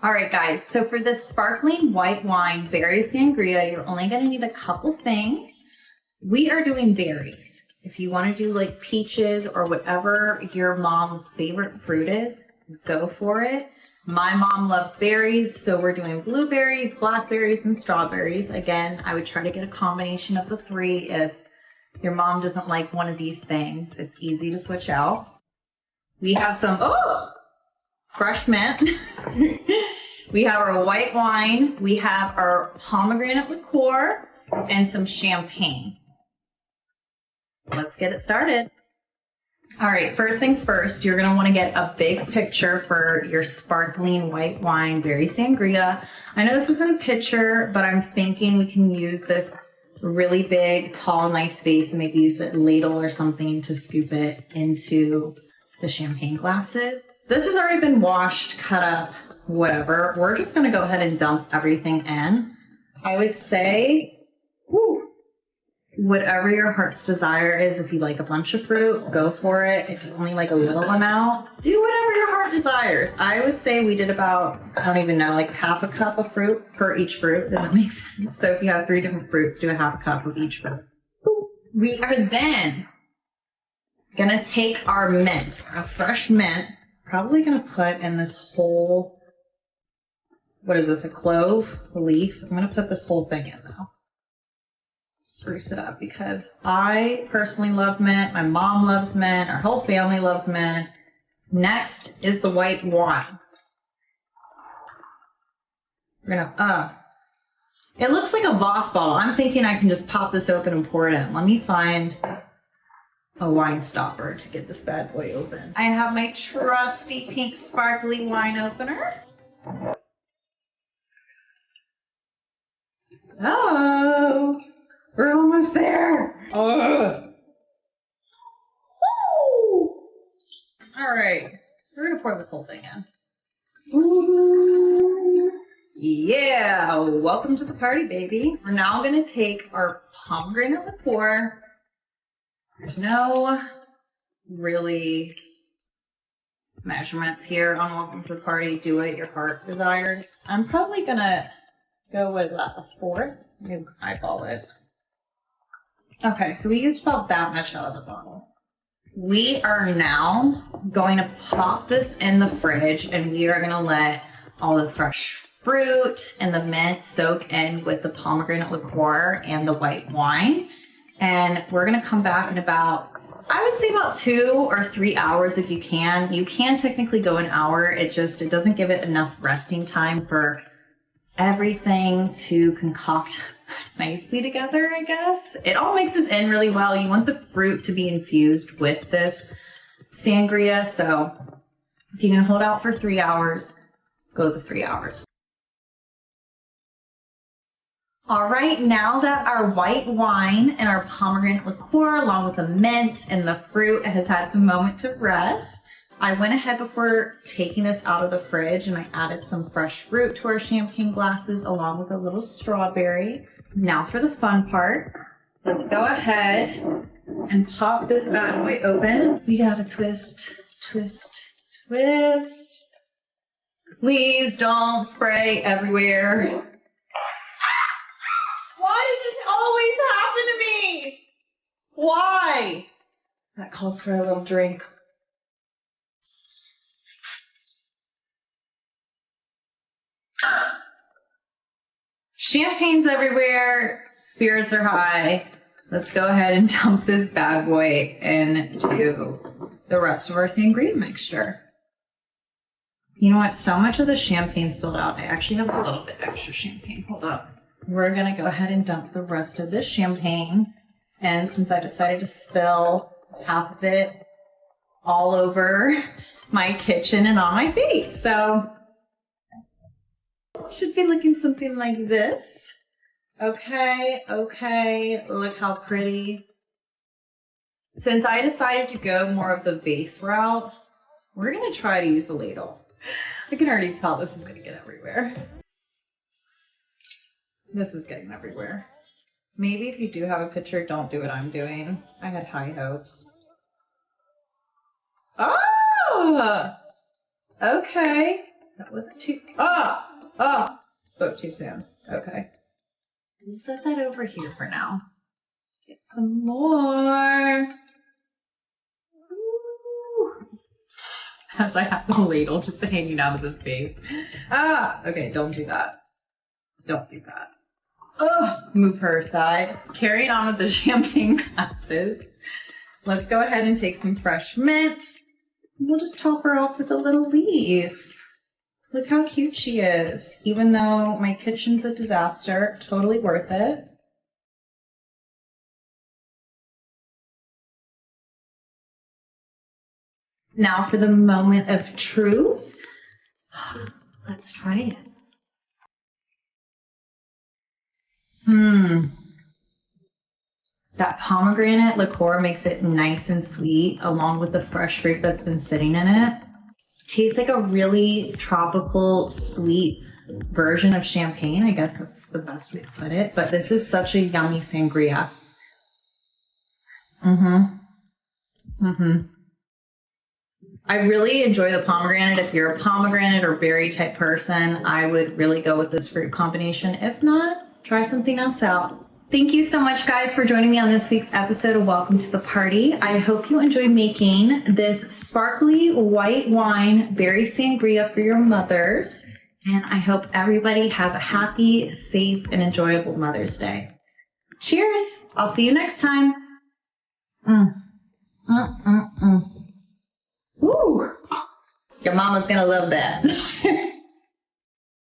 All right, guys, so for this sparkling white wine berry sangria, you're only gonna need a couple things. We are doing berries. If you wanna do like peaches or whatever your mom's favorite fruit is, go for it. My mom loves berries, so we're doing blueberries, blackberries, and strawberries. Again, I would try to get a combination of the three. If your mom doesn't like one of these things, it's easy to switch out. We have some fresh mint. We have our white wine. We have our pomegranate liqueur and some champagne. Let's get it started. All right, first things first, you're gonna wanna get a big pitcher for your sparkling white wine berry sangria. I know this isn't a pitcher, but I'm thinking we can use this really big, tall, nice vase and maybe use a ladle or something to scoop it into the champagne glasses. This has already been washed, cut up, whatever. We're just gonna go ahead and dump everything in. I would say, whatever your heart's desire is. If you like a bunch of fruit, go for it. If you only like a little amount, do whatever your heart desires. I would say we did about, I don't even know, like half a cup of fruit per each fruit. Does that make sense? So if you have 3 different fruits, do a half a cup of each fruit. We are then gonna take our mint, our fresh mint, probably gonna put in this whole, what is this, a clove, a leaf? I'm gonna put this whole thing in though. Spruce it up because I personally love mint. My mom loves mint. Our whole family loves mint. Next is the white wine. We're gonna, it looks like a Voss bottle. I'm thinking I can just pop this open and pour it in. Let me find a wine stopper to get this bad boy open. I have my trusty pink sparkly wine opener. Oh, we're almost there. Oh. Woo. All right, we're gonna pour this whole thing in. Ooh. Yeah, welcome to the party, baby. We're now gonna take our pomegranate liqueur. There's no really measurements here on welcome to the party. Do what your heart desires. I'm probably gonna go, what is that, a fourth? Maybe eyeball it. Okay, so we used about that much out of the bottle. We are now going to pop this in the fridge and we are gonna let all the fresh fruit and the mint soak in with the pomegranate liqueur and the white wine. And we're gonna come back in about, I would say about 2 or 3 hours if you can. You can technically go an hour. It doesn't give it enough resting time for everything to concoct nicely together, I guess. It all mixes in really well. You want the fruit to be infused with this sangria. So if you can hold out for 3 hours, go the 3 hours. All right, now that our white wine and our pomegranate liqueur, along with the mint and the fruit, has had some moment to rest, I went ahead before taking this out of the fridge and I added some fresh fruit to our champagne glasses along with a little strawberry. Now for the fun part. Let's go ahead and pop this bad boy open. We gotta twist, twist, twist. Please don't spray everywhere. Why does this always happen to me? Why? That calls for a little drink. Champagne's everywhere, spirits are high. Let's go ahead and dump this bad boy into the rest of our sangria mixture. You know what? So much of the champagne spilled out. I actually have a little bit extra champagne. Hold up. We're gonna go ahead and dump the rest of this champagne. And since I decided to spill half of it all over my kitchen and on my face, so should be looking something like this. Okay, look how pretty. Since I decided to go more of the vase route, we're gonna try to use a ladle. I can already tell this is gonna get everywhere. This is getting everywhere. Maybe if you do have a pitcher, don't do what I'm doing. I had high hopes. Oh! Okay. That wasn't too, spoke too soon. Okay. We'll set that over here for now. Get some more. Ooh. As I have the ladle just hanging out of his face. Okay, don't do that. Don't do that. Move her aside. Carrying on with the champagne glasses. Let's go ahead and take some fresh mint. We'll just top her off with a little leaf. Look how cute she is. Even though my kitchen's a disaster, totally worth it. Now for the moment of truth. Let's try it. That pomegranate liqueur makes it nice and sweet, along with the fresh fruit that's been sitting in it. Tastes like a really tropical, sweet version of champagne. I guess that's the best way to put it. But this is such a yummy sangria. I really enjoy the pomegranate. If you're a pomegranate or berry type person, I would really go with this fruit combination. If not, try something else out. Thank you so much, guys, for joining me on this week's episode of Welcome to the Party. I hope you enjoyed making this sparkly white wine berry sangria for your mothers. And I hope everybody has a happy, safe, and enjoyable Mother's Day. Cheers! I'll see you next time. Ooh, your mama's gonna love that.